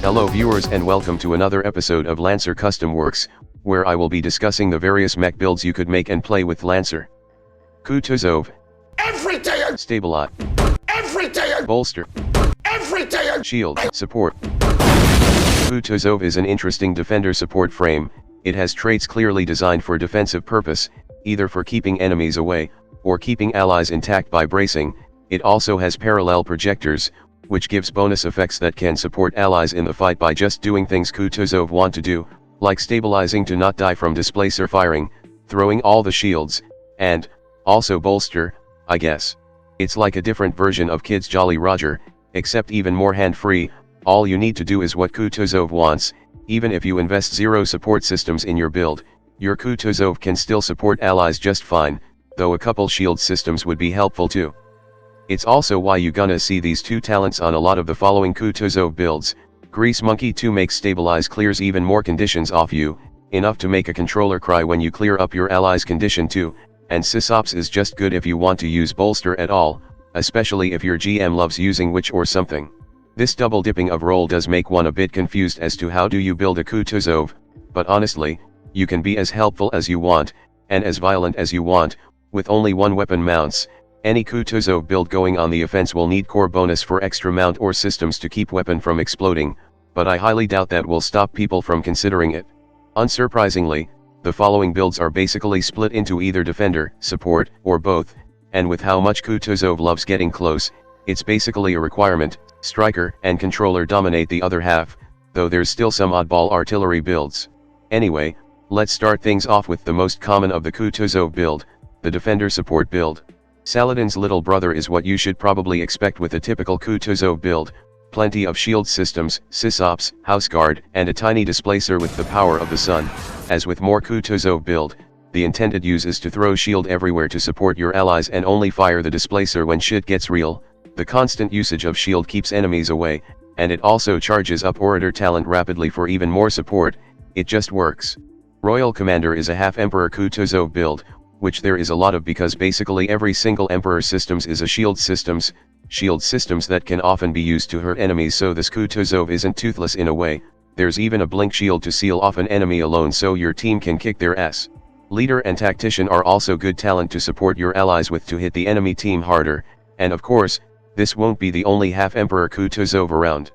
Hello viewers and welcome to another episode of Lancer Custom Werks, where I will be discussing the various mech builds you could make and play with Lancer. Kutuzov. Everything! Stabilize. Everything! Bolster. Everything! Shield. Support. Kutuzov is an interesting defender support frame. It has traits clearly designed for defensive purpose, either for keeping enemies away, or keeping allies intact by bracing. It also has parallel projectors, which gives bonus effects that can support allies in the fight by just doing things Kutuzov want to do, like stabilizing to not die from Displacer firing, throwing all the shields, and, also bolster, I guess. It's like a different version of Kid's Jolly Roger, except even more hand-free. All you need to do is what Kutuzov wants. Even if you invest 0 support systems in your build, your Kutuzov can still support allies just fine, though a couple shield systems would be helpful too. It's also why you gonna see these two talents on a lot of the following Kutuzov builds. Grease Monkey 2 makes stabilize clears even more conditions off you, enough to make a controller cry when you clear up your allies condition 2, and Sysops is just good if you want to use bolster at all, especially if your GM loves using witch or something. This double dipping of role does make one a bit confused as to how do you build a Kutuzov, but honestly, you can be as helpful as you want, and as violent as you want, with only one weapon mounts. Any Kutuzov build going on the offense will need core bonus for extra mount or systems to keep weapon from exploding, but I highly doubt that will stop people from considering it. Unsurprisingly, the following builds are basically split into either defender, support, or both, and with how much Kutuzov loves getting close, it's basically a requirement. Striker and controller dominate the other half, though there's still some oddball artillery builds. Anyway, let's start things off with the most common of the Kutuzov build, the defender support build. Saladin's little brother is what you should probably expect with a typical Kutuzov build, plenty of shield systems, Sysops, House Guard, and a tiny displacer with the power of the sun. As with more Kutuzov build, the intended use is to throw shield everywhere to support your allies and only fire the displacer when shit gets real. The constant usage of shield keeps enemies away, and it also charges up Orator talent rapidly for even more support. It just works. Royal Commander is a half-Emperor Kutuzov build, which there is a lot of because basically every single Emperor systems is a shield systems that can often be used to hurt enemies, so this Kutuzov isn't toothless in a way. There's even a Blinkdshield to seal off an enemy alone so your team can kick their ass. Leader and Tactician are also good talent to support your allies with to hit the enemy team harder, and of course, this won't be the only half-Emperor Kutuzov around.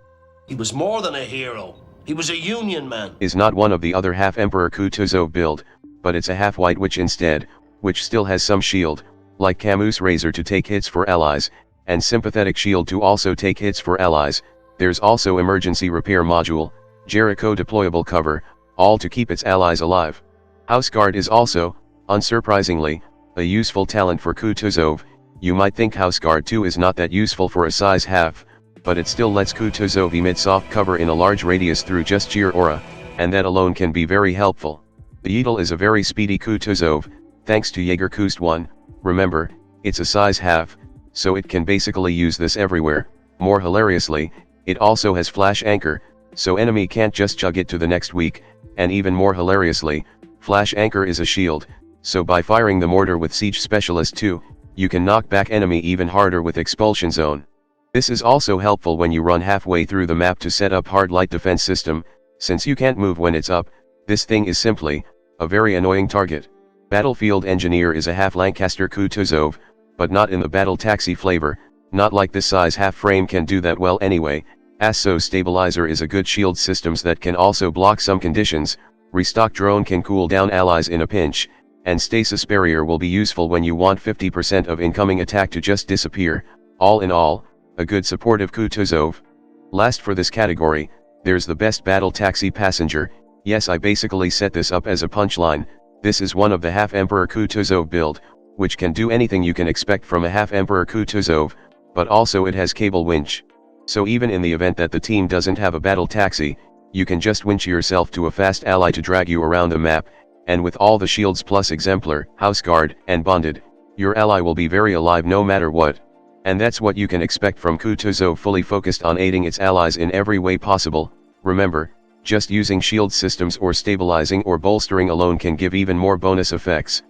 He was more than a hero. He was a Union man. Is not one of the other half-Emperor Kutuzov build, but it's a half-White Witch instead, which still has some shield, like Camus Razor to take hits for allies, and Sympathetic Shield to also take hits for allies. There's also Emergency Repair Module, Jericho Deployable Cover, all to keep its allies alive. House Guard is also, unsurprisingly, a useful talent for Kutuzov. You might think House Guard 2 is not that useful for a size half, but it still lets Kutuzov emit soft cover in a large radius through just sheer aura, and that alone can be very helpful. The Yeetle is a very speedy Kutuzov, thanks to Jaeger Kust 1, remember, it's a size half, so it can basically use this everywhere. More hilariously, it also has Flash Anchor, so enemy can't just chug it to the next week, and even more hilariously, Flash Anchor is a shield, so by firing the mortar with Siege Specialist 2, you can knock back enemy even harder with Expulsion Zone. This is also helpful when you run halfway through the map to set up hard light defense system, since you can't move when it's up. This thing is simply a very annoying target. Battlefield Engineer is a Half-Lancaster Kutuzov, but not in the battle taxi flavor, not like this size half frame can do that well anyway. ASSO Stabilizer is a good shield systems that can also block some conditions. Restock Drone can cool down allies in a pinch, and Stasis Barrier will be useful when you want 50% of incoming attack to just disappear. All in all, a good supportive Kutuzov. Last for this category, there's the best battle taxi passenger. Yes, I basically set this up as a punchline. This is one of the half-Emperor Kutuzov build, which can do anything you can expect from a half-Emperor Kutuzov, but also it has cable winch. So even in the event that the team doesn't have a battle taxi, you can just winch yourself to a fast ally to drag you around the map, and with all the shields plus Exemplar, House Guard, and Bonded, your ally will be very alive no matter what. And that's what you can expect from Kutuzov, fully focused on aiding its allies in every way possible. Remember, just using shield systems or stabilizing or bolstering alone can give even more bonus effects.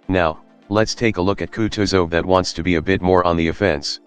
Now, let's take a look at Kutuzov that wants to be a bit more on the offense.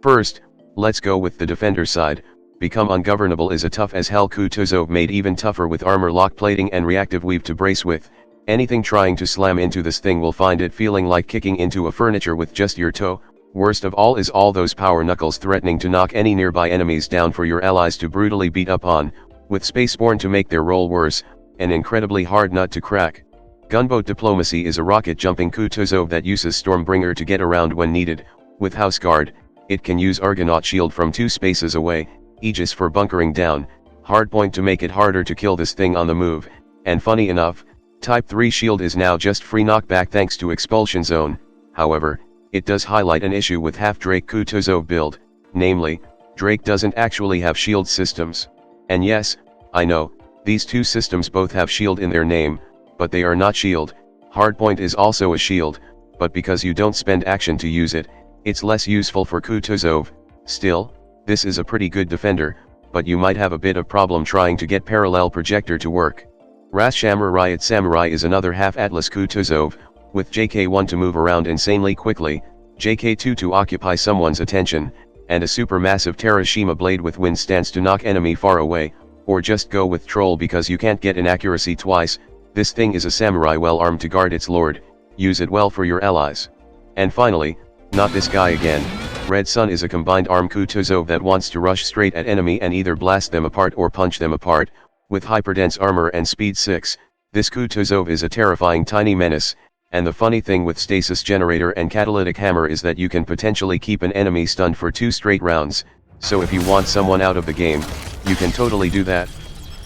First, let's go with the defender side. Become ungovernable is a tough as hell Kutuzov made even tougher with armor lock plating and reactive weave to brace with. Anything trying to slam into this thing will find it feeling like kicking into a furniture with just your toe. Worst of all is all those power knuckles threatening to knock any nearby enemies down for your allies to brutally beat up on, with Spaceborne to make their role worse, an incredibly hard nut to crack. Gunboat Diplomacy is a rocket-jumping Kutuzov that uses Stormbringer to get around when needed. With House Guard, it can use Argonaut Shield from 2 spaces away, Aegis for bunkering down, Hardpoint to make it harder to kill this thing on the move, and funny enough, Type 3 Shield is now just free knockback thanks to Expulsion Zone. However, it does highlight an issue with half-Drake Kutuzov build, namely, Drake doesn't actually have shield systems. And yes, I know, these two systems both have shield in their name, but they are not shield. Hardpoint is also a shield, but because you don't spend action to use it, it's less useful for Kutuzov. Still, this is a pretty good defender, but you might have a bit of problem trying to get parallel projector to work. Rashamra Riot Samurai is another half-Atlas Kutuzov, with JK1 to move around insanely quickly, JK2 to occupy someone's attention, and a supermassive Terashima blade with wind stance to knock enemy far away, or just go with Troll because you can't get inaccuracy twice. This thing is a samurai well armed to guard its lord, use it well for your allies. And finally, not this guy again, Red Sun is a combined arm Kutuzov that wants to rush straight at enemy and either blast them apart or punch them apart. With hyperdense armor and speed 6, this Kutuzov is a terrifying tiny menace, and the funny thing with stasis generator and catalytic hammer is that you can potentially keep an enemy stunned for 2 straight rounds, so if you want someone out of the game, you can totally do that.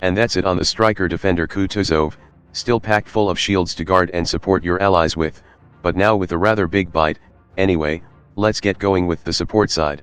And that's it on the striker defender Kutuzov, still packed full of shields to guard and support your allies with, but now with a rather big bite. Anyway, let's get going with the support side.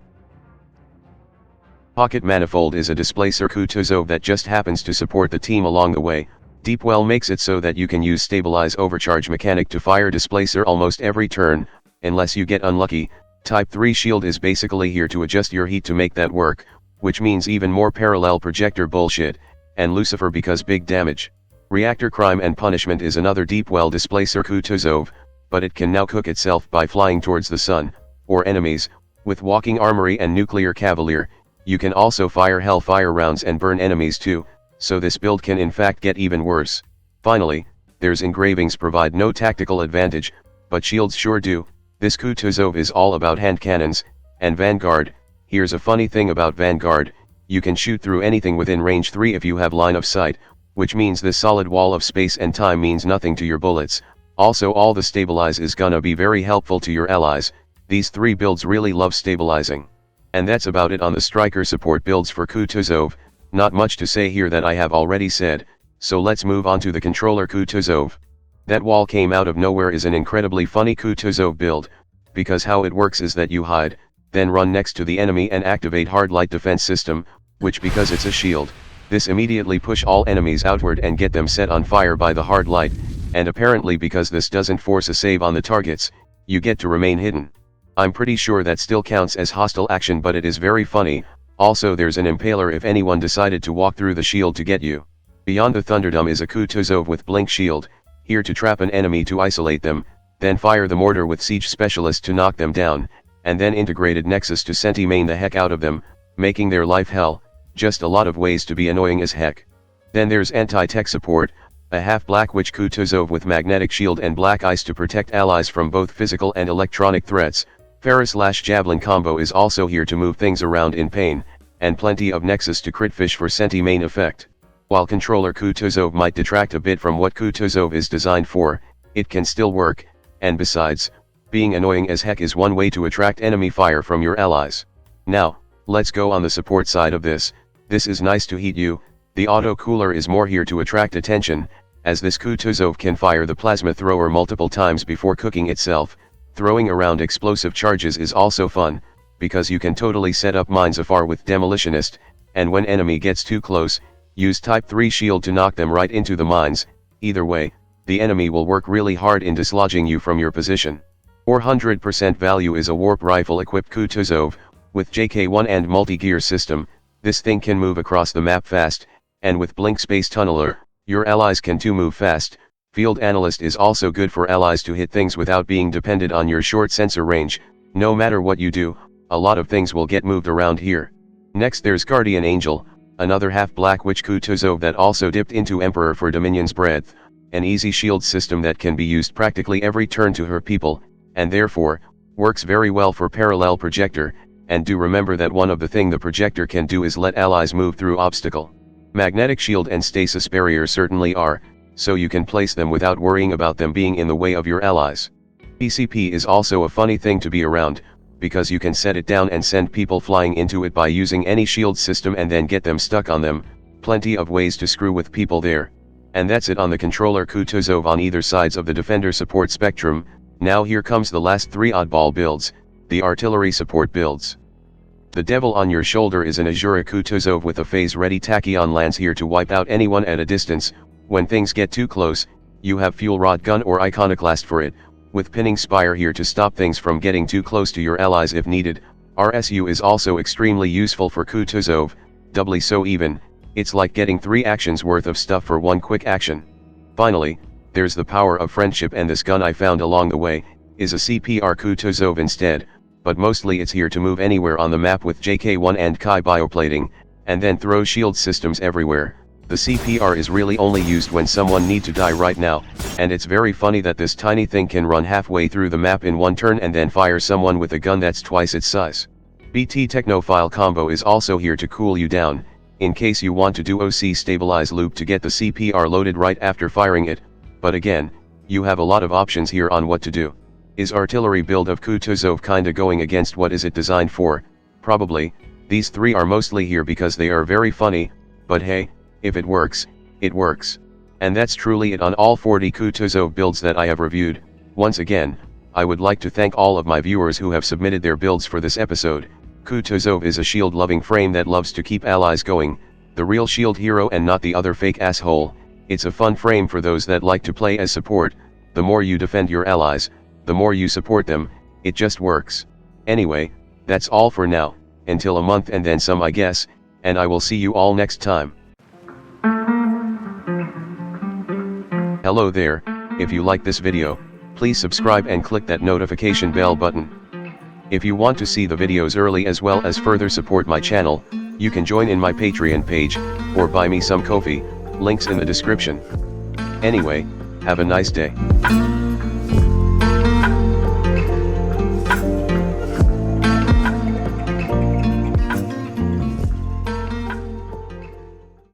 Pocket Manifold is a Displacer Kutuzov that just happens to support the team along the way. Deepwell makes it so that you can use Stabilize Overcharge mechanic to fire Displacer almost every turn, unless you get unlucky. Type 3 Shield is basically here to adjust your heat to make that work, which means even more parallel projector bullshit, and Lucifer because big damage. Reactor Crime and Punishment is another Deepwell Displacer Kutuzov, but it can now cook itself by flying towards the sun, or enemies. With Walking Armory and Nuclear Cavalier, you can also fire Hellfire rounds and burn enemies too, so this build can in fact get even worse. Finally, there's engravings provide no tactical advantage, but shields sure do. This Kutuzov is all about hand cannons, and Vanguard. Here's a funny thing about Vanguard, you can shoot through anything within range 3 if you have line of sight, which means this solid wall of space and time means nothing to your bullets. Also all the stabilize is gonna be very helpful to your allies. These 3 builds really love stabilizing. And that's about it on the striker support builds for Kutuzov. Not much to say here that I have already said, so let's move on to the controller Kutuzov. That wall came out of nowhere is an incredibly funny Kutuzov build, because how it works is that you hide, then run next to the enemy and activate hard light defense system, which because it's a shield, this immediately push all enemies outward and get them set on fire by the hard light, and apparently because this doesn't force a save on the targets, you get to remain hidden. I'm pretty sure that still counts as hostile action, but it is very funny. Also there's an impaler if anyone decided to walk through the shield to get you. Beyond the Thunderdome is a Kutuzov with Blinkdshield, here to trap an enemy to isolate them, then fire the mortar with Siege Specialist to knock them down, and then integrated Nexus to senti-main the heck out of them, making their life hell. Just a lot of ways to be annoying as heck. Then there's Anti-Tech Support, a half-Black Witch Kutuzov with Magnetic Shield and Black Ice to protect allies from both physical and electronic threats. Ferris/Javelin combo is also here to move things around in pain, and plenty of Nexus to crit fish for senti-main effect. While controller Kutuzov might detract a bit from what Kutuzov is designed for, it can still work, and besides, being annoying as heck is one way to attract enemy fire from your allies. Now, let's go on the support side of this. This is nice to heat you. The auto cooler is more here to attract attention, as this Kutuzov can fire the plasma thrower multiple times before cooking itself. Throwing around explosive charges is also fun, because you can totally set up mines afar with Demolitionist, and when enemy gets too close, use Type 3 Shield to knock them right into the mines. Either way, the enemy will work really hard in dislodging you from your position. 400% value is a warp rifle equipped Kutuzov, with JK1 and multi-gear system. This thing can move across the map fast, and with Blink Space Tunneler, your allies can too move fast. Field Analyst is also good for allies to hit things without being dependent on your short sensor range. No matter what you do, a lot of things will get moved around here. Next there's Guardian Angel, another half-black witch Kutuzov that also dipped into Emperor for Dominion's breadth, an easy shield system that can be used practically every turn to her people, and therefore, works very well for parallel projector, and do remember that one of the thing the projector can do is let allies move through obstacle. Magnetic shield and stasis barrier certainly are, so you can place them without worrying about them being in the way of your allies. PCP is also a funny thing to be around, because you can set it down and send people flying into it by using any shield system and then get them stuck on them. Plenty of ways to screw with people there. And that's it on the controller Kutuzov on either sides of the defender support spectrum. Now here comes the last 3 oddball builds, the artillery support builds. The devil on your shoulder is an Azura Kutuzov with a phase-ready tachyon lance here to wipe out anyone at a distance. When things get too close, you have fuel rod gun or iconoclast for it, with pinning spire here to stop things from getting too close to your allies if needed. RSU is also extremely useful for Kutuzov, doubly so even, it's like getting 3 actions worth of stuff for 1 quick action. Finally, there's the power of friendship, and this gun I found along the way, is a CPR Kutuzov instead, but mostly it's here to move anywhere on the map with JK1 and Kai bioplating, and then throw shield systems everywhere. The CPR is really only used when someone need to die right now, and it's very funny that this tiny thing can run halfway through the map in 1 turn and then fire someone with a gun that's twice its size. BT Technophile combo is also here to cool you down, in case you want to do OC stabilize loop to get the CPR loaded right after firing it, but again, you have a lot of options here on what to do. Is artillery build of Kutuzov kinda going against what is it designed for? Probably. These 3 are mostly here because they are very funny, but hey, if it works, it works. And that's truly it on all 40 Kutuzov builds that I have reviewed. Once again, I would like to thank all of my viewers who have submitted their builds for this episode. Kutuzov is a shield-loving frame that loves to keep allies going, the real shield hero and not the other fake asshole. It's a fun frame for those that like to play as support. The more you defend your allies, the more you support them, it just works. Anyway, that's all for now, until a month and then some I guess, and I will see you all next time. Hello there, if you like this video, please subscribe and click that notification bell button. If you want to see the videos early as well as further support my channel, you can join in my Patreon page, or buy me some coffee, links in the description. Anyway, have a nice day.